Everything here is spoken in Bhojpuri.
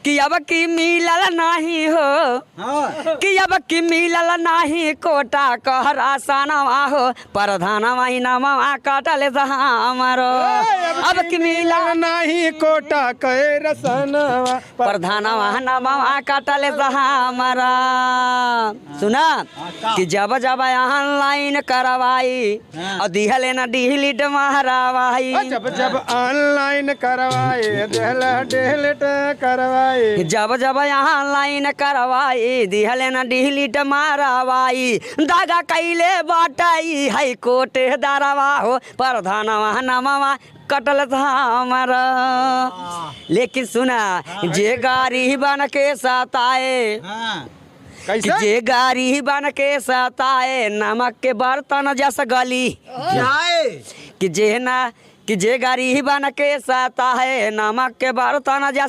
कि अब की मिलल नहीं हो कि अब की मिलल नहीं कोटा कहरा सनवा हो प्रधानवा नवा कटल हमारो अब की मिलल नहीं कोटा कहरा सनवा प्रधानवा नवा कटल हमारा। सुना कि जब जब ऑनलाइन करवाई और दिहले न डिलीट मारवाई जब जब ऑनलाइन करवाए डिलीट करवाए जब जब ऑनलाइन करवाई दिहले न डिलीट मारवाई दागा कैले बाटाई हाई कोर्ट दरवा हो प्रधानवा नवा कटल था हमारा। लेकिन सुना जे गाड़ी बन के सताए कि जे गाड़ी बन के सताए नमक के बर्तन जस गली कि जे गाड़ी बन के सताए नमक के बर्तन जस